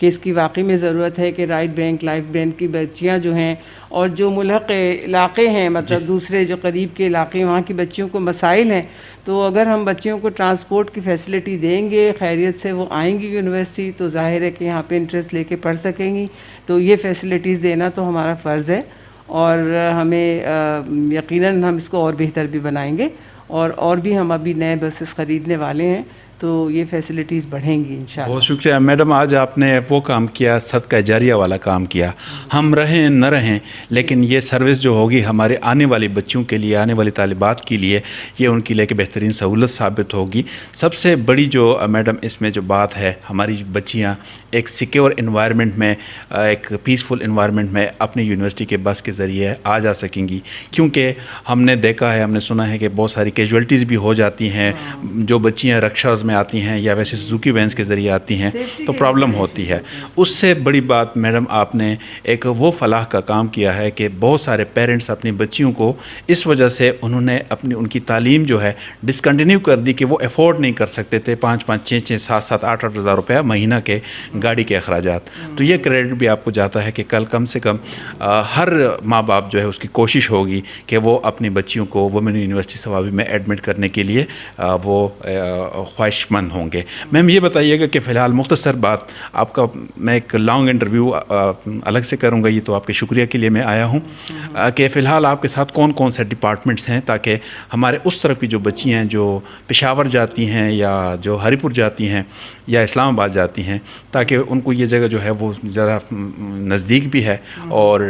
کہ اس کی واقعی میں ضرورت ہے کہ رائٹ بینک لائف بینک کی بچیاں جو ہیں اور جو ملحق علاقے ہیں مطلب دوسرے جو قریب کے علاقے وہاں کی بچیوں کو مسائل ہیں، تو اگر ہم بچیوں کو ٹرانسپورٹ کی فیسلٹی دیں گے، خیریت سے وہ آئیں گی یونیورسٹی، تو ظاہر ہے کہ یہاں پہ انٹرسٹ لے کے پڑھ سکیں گی. تو یہ فیسلٹیز دینا تو ہمارا فرض ہے، اور ہمیں یقیناً ہم اس کو اور بہتر بھی بنائیں گے، اور بھی ہم ابھی نئے بسز خریدنے والے ہیں، تو یہ فیسلٹیز بڑھیں گی انشاءاللہ. بہت شکریہ میڈم، آج آپ نے وہ کام کیا، صدقہ جاریہ والا کام کیا. ہم رہیں نہ رہیں لیکن یہ سروس جو ہوگی ہمارے آنے والی بچوں کے لیے، آنے والی طالبات کے لیے، یہ ان کے لیے ایک بہترین سہولت ثابت ہوگی. سب سے بڑی جو میڈم اس میں جو بات ہے، ہماری بچیاں ایک سیکیور انوائرمنٹ میں، ایک پیسفل انوائرمنٹ میں اپنی یونیورسٹی کے بس کے ذریعے آ جا سکیں گی. کیونکہ ہم نے دیکھا ہے، ہم نے سنا ہے کہ بہت ساری کیجویلٹیز بھی ہو جاتی ہیں. جو بچیاں رکشاز میں آتی ہیں یا ویسے سوزوکی وینس کے ذریعے آتی ہیں تو پرابلم ہوتی ہے. اس سے بڑی بات میڈم آپ نے ایک وہ فلاح کا کام کیا ہے کہ بہت سارے پیرنٹس اپنی بچیوں کو اس وجہ سے انہوں نے ان کی تعلیم جو ہے ڈسکنٹینیو کر دی کہ وہ افورڈ نہیں کر سکتے تھے 5-5 6-6 7-7 8-8 ہزار روپیہ مہینہ کے گاڑی کے اخراجات. تو یہ کریڈٹ بھی آپ کو جاتا ہے کہ کم سے کم ہر ماں باپ جو ہے اس کی کوشش ہوگی کہ وہ اپنی بچیوں کو وومن یونیورسٹی ثوابی میں ایڈمٹ کرنے کے لیے وہ خواہش مند ہوں گے. میم یہ بتائیے گا کہ فی الحال مختصر بات آپ کا، میں ایک لانگ انٹرویو الگ سے کروں گا، یہ تو آپ کے شکریہ کے لیے میں آیا ہوں، کہ فی الحال آپ کے ساتھ کون کون سے ڈپارٹمنٹس ہیں تاکہ ہمارے اس طرف کی جو بچی ہیں جو پشاور جاتی ہیں یا جو ہری پور جاتی ہیں یا اسلام آباد جاتی ہیں، تاکہ ان کو یہ جگہ جو ہے وہ زیادہ نزدیک بھی ہے اور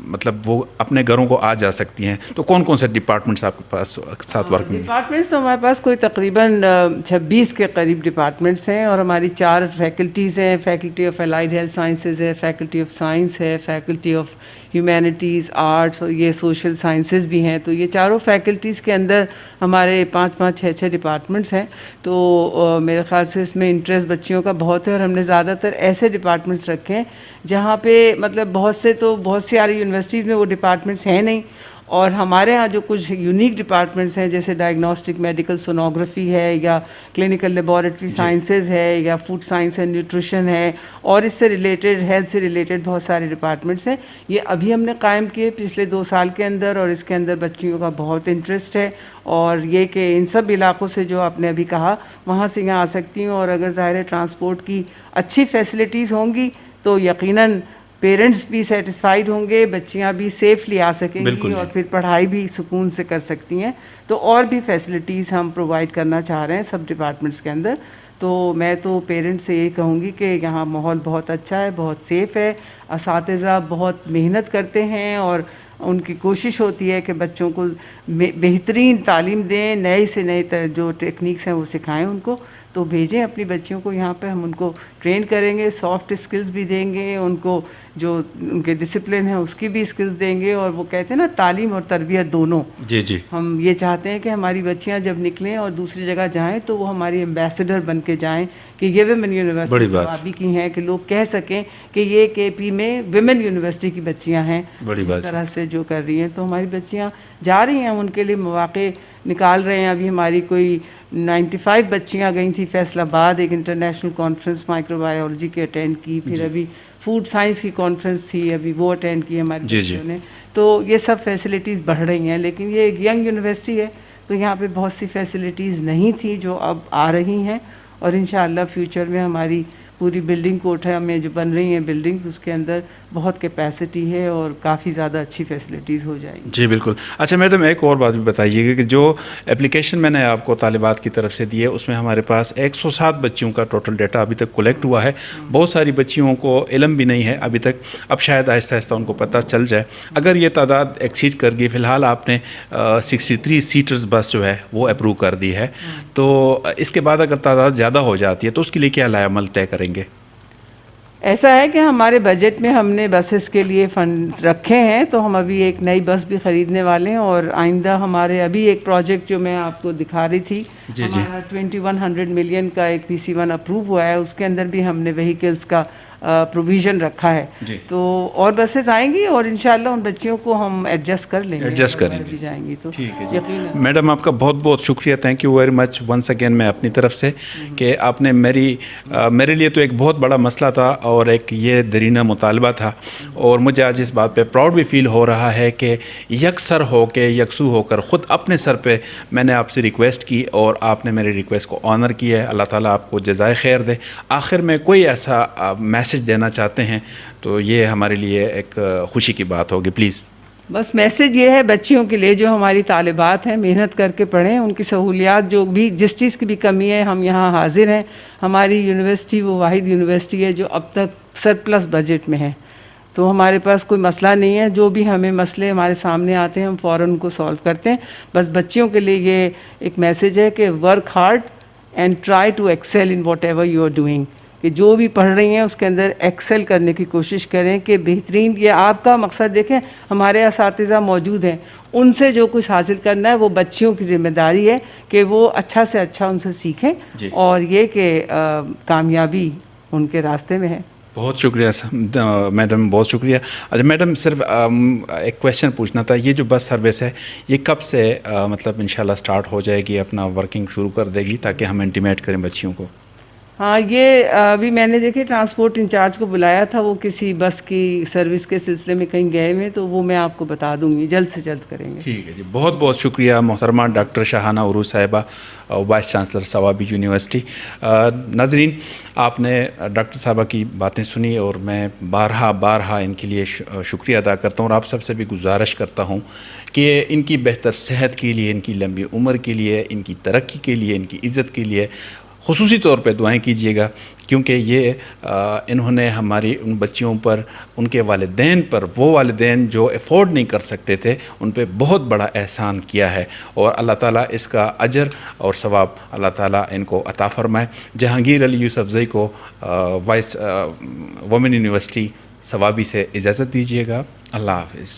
مطلب وہ اپنے گھروں کو آ جا سکتی ہیں. تو کون کون سے ڈپارٹمنٹس آپ کے پاس ساتھ ورک میں؟ ڈپارٹمنٹس تو ہمارے پاس کوئی تقریباً 26 کے قریب ڈپارٹمنٹس ہیں، اور ہماری 4 فیکلٹیز ہیں. Faculty of allied health sciences ہے، فیکلٹی آف سائنس ہے، فیکلٹی آف ہیومینٹیز آرٹس، اور یہ سوشل سائنسز بھی ہیں. تو یہ چاروں فیکلٹیز کے اندر ہمارے 5-5 6-6 ڈپارٹمنٹس ہیں. تو میرے خیال سے اس میں انٹرسٹ بچیوں کا بہت ہے، اور ہم نے زیادہ تر ایسے ڈپارٹمنٹس رکھے ہیں جہاں پہ مطلب بہت ساری یونیورسٹیز میں وہ ڈپارٹمنٹس ہیں نہیں. اور ہمارے ہاں جو کچھ یونیک ڈپارٹمنٹس ہیں جیسے ڈائگنوسٹک میڈیکل سونوگرافی ہے، یا کلینکل لیبارٹری سائنسز ہے، یا فوڈ سائنس اینڈ نیوٹریشن ہے، اور اس سے ریلیٹڈ ہیلتھ سے ریلیٹڈ بہت سارے ڈپارٹمنٹس ہیں. یہ ابھی ہم نے قائم کیے پچھلے 2 سال کے اندر، اور اس کے اندر بچیوں کا بہت انٹرسٹ ہے. اور یہ کہ ان سب علاقوں سے جو آپ نے ابھی کہا وہاں سے یہاں آ سکتی ہوں، اور اگر ظاہر ٹرانسپورٹ کی اچھی فیسلٹیز ہوں گی تو یقیناً پیرنٹس بھی سیٹسفائیڈ ہوں گے، بچیاں بھی سیفلی آ سکیں گی، اور پھر پڑھائی بھی سکون سے کر سکتی ہیں. تو اور بھی فیسلٹیز ہم پرووائڈ کرنا چاہ رہے ہیں سب ڈپارٹمنٹس کے اندر. تو میں تو پیرنٹس سے یہی کہوں گی کہ یہاں ماحول بہت اچھا ہے، بہت سیف ہے، اساتذہ بہت محنت کرتے ہیں، اور ان کی کوشش ہوتی ہے کہ بچوں کو بہترین تعلیم دیں، نئے سے نئے جو ٹیکنیکس ہیں وہ سکھائیں ان کو. تو بھیجیں اپنی بچیوں کو یہاں پہ، ہم ان کو ٹرین کریں گے، سافٹ اسکلز بھی دیں گے ان کو، جو ان کے ڈسپلن ہے اس کی بھی اسکلز دیں گے. اور وہ کہتے ہیں نا تعلیم اور تربیت دونوں، جی ہم یہ چاہتے ہیں کہ ہماری بچیاں جب نکلیں اور دوسری جگہ جائیں تو وہ ہماری ایمبیسڈر بن کے جائیں، کہ یہ ویمن یونیورسٹی ثوابی کی ہیں، کہ لوگ کہہ سکیں کہ یہ کے پی میں ویمن یونیورسٹی کی بچیاں ہیں اس طرح سے جو کر رہی ہیں. تو ہماری بچیاں جا رہی ہیں، ہم ان کے لیے مواقع نکال رہے ہیں. ابھی ہماری کوئی 95 بچیاں گئی تھیں فیصل آباد، ایک انٹرنیشنل کانفرنس مائکرو بایولوجی کی اٹینڈ کی، پھر ابھی فوڈ سائنس کی کانفرنس تھی، ابھی وہ اٹینڈ کی ہماری بچیوں نے. تو یہ سب فیسلٹیز بڑھ رہی ہیں، لیکن یہ ایک ینگ یونیورسٹی ہے تو یہاں پہ بہت سی فیسلٹیز نہیں تھی جو اب آ رہی ہیں. اور انشاءاللہ فیوچر میں ہماری پوری بلڈنگ کوٹھا میں جو بن رہی ہیں بلڈنگز، اس کے اندر بہت کیپیسٹی ہے اور کافی زیادہ اچھی فیسلٹیز ہو جائیں گی. جی بالکل. اچھا میڈم ایک اور بات بھی بتائیے گا کہ جو اپلیکیشن میں نے آپ کو طالبات کی طرف سے دی ہے اس میں ہمارے پاس 107 بچیوں کا ٹوٹل ڈیٹا ابھی تک کلیکٹ ہوا ہے. بہت ساری بچیوں کو علم بھی نہیں ہے ابھی تک، اب شاید آہستہ آہستہ ان کو پتہ چل جائے. اگر یہ تعداد ایکسیڈ کر گئی، فی الحال آپ نے 63 سیٹرز بس جو ہے وہ اپروو کر دی ہے، تو اس کے بعد اگر تعداد زیادہ ہو جاتی ہے تو اس کے لیے کیا لائے عمل طے کریں گے؟ ایسا ہے کہ ہمارے بجٹ میں ہم نے بسز کے لیے فنڈز رکھے ہیں، تو ہم ابھی ایک نئی بس بھی خریدنے والے ہیں. اور آئندہ ہمارے ابھی ایک پروجیکٹ جو میں آپ کو دکھا رہی تھی، ہمارا 2100 ملین کا ایک PC1 اپروو ہوا ہے، اس کے اندر بھی ہم نے وہیکلز کا پروویژن رکھا ہے. تو اور بسیں آئیں گی اور انشاءاللہ ان بچیوں کو ہم ایڈجسٹ کر لیں گے, ایڈجسٹ کریں گے. جائیں گی تو ٹھیک ہے جی. میڈم آپ کا بہت بہت شکریہ, thank you very much once again میں اپنی طرف سے کہ آپ نے میرے لیے تو ایک بہت بڑا مسئلہ تھا اور ایک یہ درینہ مطالبہ تھا, اور مجھے آج اس بات پہ پراؤڈ بھی فیل ہو رہا ہے کہ یکسر ہو کے یکسو ہو کر خود اپنے سر پہ میں نے آپ سے ریکویسٹ کی اور آپ نے میری ریکویسٹ کو آنر کیا ہے. اللہ تعالیٰ آپ کو جزائے خیر دے. آخر میں کوئی ایسا میسج دینا چاہتے ہیں تو یہ ہمارے لیے ایک خوشی کی بات ہوگی, پلیز. بس میسج یہ ہے بچیوں کے لیے جو ہماری طالبات ہیں محنت کر کے پڑھیں, ان کی سہولیات جو بھی جس چیز کی بھی کمی ہے ہم یہاں حاضر ہیں. ہماری یونیورسٹی وہ واحد یونیورسٹی ہے جو اب تک سرپلس بجٹ میں ہے, تو ہمارے پاس کوئی مسئلہ نہیں ہے. جو بھی ہمیں مسئلے ہمارے سامنے آتے ہیں ہم فوراً کو سولو کرتے ہیں. بس بچیوں کے لیے یہ ایک میسج ہے کہ work hard and try to excel in whatever you are doing, کہ جو بھی پڑھ رہی ہیں اس کے اندر ایکسل کرنے کی کوشش کریں کہ بہترین. یہ آپ کا مقصد دیکھیں, ہمارے اساتذہ موجود ہیں, ان سے جو کچھ حاصل کرنا ہے وہ بچیوں کی ذمہ داری ہے کہ وہ اچھا سے اچھا ان سے سیکھیں اور یہ کہ کامیابی ان کے راستے میں ہے. بہت شکریہ میڈم, بہت شکریہ. اچھا میڈم, صرف ایک کویشچن پوچھنا تھا, یہ جو بس سروس ہے یہ کب سے مطلب انشاءاللہ سٹارٹ ہو جائے گی, اپنا ورکنگ شروع کر دے گی تاکہ ہم انٹیمیٹ کریں بچیوں کو؟ ہاں, یہ ابھی میں نے دیکھے ٹرانسپورٹ انچارج کو بلایا تھا, وہ کسی بس کی سروس کے سلسلے میں کہیں گئے ہوئے, تو وہ میں آپ کو بتا دوں گی, جلد سے جلد کریں گے. ٹھیک ہے جی. بہت بہت شکریہ محترمہ ڈاکٹر شاہانہ عروج صاحبہ, وائس چانسلر ثوابی یونیورسٹی. ناظرین, آپ نے ڈاکٹر صاحبہ کی باتیں سنی اور میں بارہا ان کے لیے شکریہ ادا کرتا ہوں, اور آپ سب سے بھی گزارش کرتا ہوں کہ ان کی بہتر صحت کے لیے, ان کی لمبی عمر کے لیے, ان کی ترقی کے لیے, ان کی عزت کے لیے خصوصی طور پہ دعائیں کیجیے گا, کیونکہ یہ انہوں نے ہماری ان بچیوں پر, ان کے والدین پر, وہ والدین جو افورڈ نہیں کر سکتے تھے, ان پہ بہت بڑا احسان کیا ہے, اور اللہ تعالیٰ اس کا اجر اور ثواب اللہ تعالیٰ ان کو عطا فرمائے. جہانگیر علی یوسفزئی کو وائس وومن یونیورسٹی ثوابی سے اجازت دیجیے گا. اللہ حافظ.